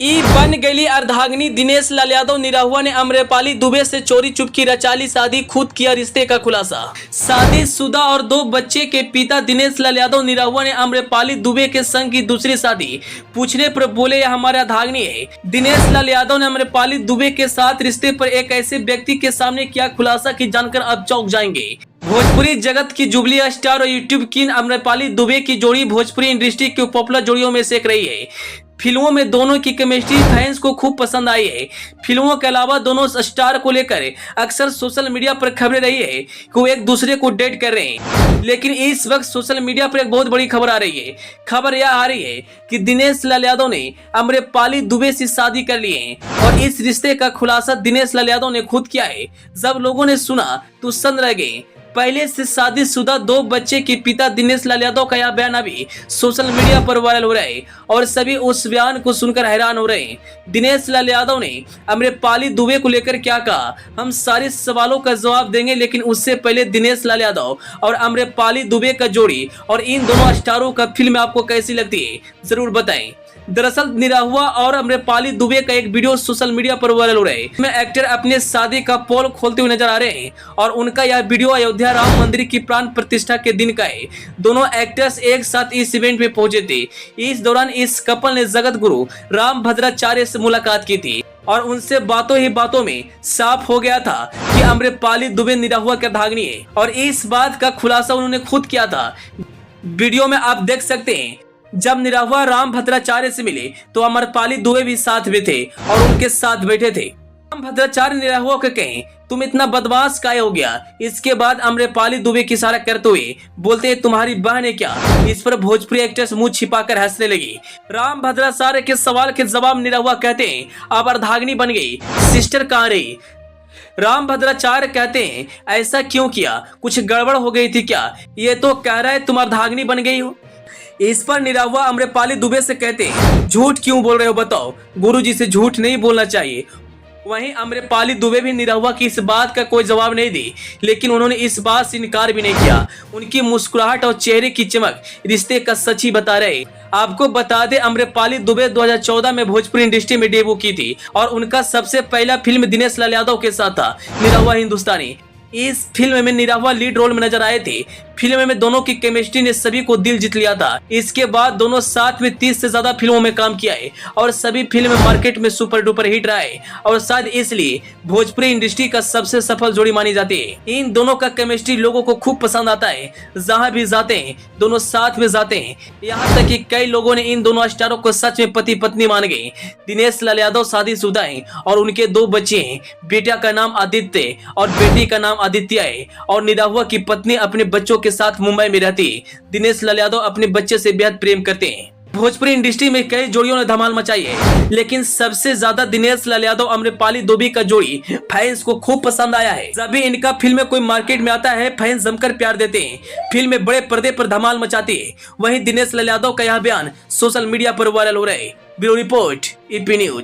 बन गई अर्धांगिनी। दिनेश लाल यादव निरहुआ ने अम्रपाली दुबे से चोरी चुपकी रचाली शादी, खुद किया रिश्ते का खुलासा। शादीशुदा और 2 बच्चे के पिता दिनेश लाल यादव निरहुआ ने अम्रपाली दुबे के संग की दूसरी शादी। पूछने पर बोले यह हमारे अर्धांगिनी है। दिनेश लाल यादव ने अम्रपाली दुबे के साथ रिश्ते पर एक ऐसे व्यक्ति के सामने किया खुलासा कि जानकर अब चौंक जाएंगे। भोजपुरी जगत की जुबली स्टार और यूट्यूब किंग अम्रपाली दुबे की जोड़ी भोजपुरी इंडस्ट्री की पॉपुलर जोड़ियों में से एक रही है। फिल्मों में दोनों की केमिस्ट्री फैंस को खूब पसंद आई है। फिल्मों के अलावा दोनों स्टार को लेकर अक्सर सोशल मीडिया पर खबरें रही है कि वो एक दूसरे को डेट कर रहे हैं। लेकिन इस वक्त सोशल मीडिया पर एक बहुत बड़ी खबर आ रही है। खबर यह आ रही है कि दिनेश लाल यादव ने अम्रपाली दुबे से शादी कर ली है और इस रिश्ते का खुलासा दिनेश लाल यादव ने खुद किया है। जब लोगों ने सुना तो सन्न रह गए। पहले से शादीशुदा 2 बच्चे के पिता दिनेश लाल यादव का यह बयान अभी सोशल मीडिया पर वायरल हो रहा है और सभी उस बयान को सुनकर हैरान हो रहे हैं। दिनेश लाल यादव ने अम्रपाली दुबे को लेकर क्या कहा, हम सारे सवालों का जवाब देंगे, लेकिन उससे पहले दिनेश लाल यादव और अम्रपाली दुबे का जोड़ी और इन दोनों स्टारों का फिल्म आपको कैसी लगती है जरूर बताएं। दरअसल निरहुआ और अम्रपाली दुबे का एक वीडियो सोशल मीडिया पर वायरल हो रहा है। इसमें एक्टर अपने शादी का पोल खोलते हुए नजर आ रहे हैं और उनका यह वीडियो अयोध्या राम मंदिर की प्राण प्रतिष्ठा के दिन का है। दोनों एक्टर्स एक साथ इस इवेंट में पहुंचे थे। इस दौरान इस कपल ने जगत गुरु राम भद्राचार्य से मुलाकात की थी और उनसे बातों ही बातों में साफ हो गया था कि अम्रपाली दुबे निरहुआ की अर्धांगिनी है और इस बात का खुलासा उन्होंने खुद किया था। वीडियो में आप देख सकते हैं जब निरहुआ राम भद्राचार्य से मिले तो अम्रपाली दुबे भी साथ में थे और उनके साथ बैठे थे। राम भद्राचार्य निरहुआ को कहें तुम इतना बदमाश काहे हो गया। इसके बाद अम्रपाली दुबे की इशारा करते हुए बोलते तुम्हारी बहन है क्या। इस पर भोजपुरी एक्ट्रेस मुंह छिपाकर हंसने लगी। राम भद्राचार्य के सवाल के जवाब निरहुआ कहते हैं अब अर्धांगिनी बन गई, सिस्टर कहाँ रही। राम भद्राचार्य कहते हैं ऐसा क्यों किया, कुछ गड़बड़ हो गई थी क्या, ये तो कह रहा है तुम अर्धांगिनी बन गई हो। इस पर निरहुआ अम्रपाली दुबे से कहते हैं झूठ क्यों बोल रहे हो बताओ, गुरुजी से झूठ नहीं बोलना चाहिए। वहीं अम्रपाली दुबे भी निरहुआ की इस बात का कोई जवाब नहीं दी, लेकिन उन्होंने इस बात से इनकार भी नहीं किया। उनकी मुस्कुराहट और चेहरे की चमक रिश्ते का सच ही बता रहे। आपको बता दें अम्रपाली दुबे 2014 में भोजपुरी इंडस्ट्री में डेब्यू की थी और उनका सबसे पहला फिल्म दिनेश लाल यादव के साथ था निरहुआ हिंदुस्तानी। इस फिल्म में निरहुआ लीड रोल में नजर आए थे। फिल्म में दोनों की केमिस्ट्री ने सभी को दिल जीत लिया था। इसके बाद दोनों साथ में 30 से ज्यादा फिल्मों में काम किया है और सभी फिल्म मार्केट में सुपर डुपर हिट रहा है और शायद इसलिए भोजपुरी इंडस्ट्री का सबसे सफल जोड़ी मानी जाती है। इन दोनों का केमिस्ट्री लोगों को खूब पसंद आता है। जहाँ भी जाते हैं दोनों साथ में जाते हैं। यहाँ तक कि कई लोगों ने इन दोनों स्टारों को सच में पति पत्नी मान गए। दिनेश लाल यादव शादीशुदा हैं और उनके 2 बच्चे हैं। बेटा का नाम आदित्य और बेटी का नाम आदित्य है और निरहुआ की पत्नी अपने बच्चों के साथ मुंबई में रहती है। दिनेश लाल यादव अपने बच्चे से बेहद प्रेम करते हैं। भोजपुरी इंडस्ट्री में कई जोड़ियों ने धमाल मचाई है, लेकिन सबसे ज्यादा दिनेश लाल यादव अम्रपाली दुबे का जोड़ी फैंस को खूब पसंद आया है। जब भी इनका फिल्म में कोई मार्केट में आता है फैंस जमकर प्यार देते हैं। फिल्म में बड़े पर्दे पर धमाल मचाती है। वहीं दिनेश लाल यादव का यह बयान सोशल मीडिया पर वायरल हो रहा है। Bureau report, EP news.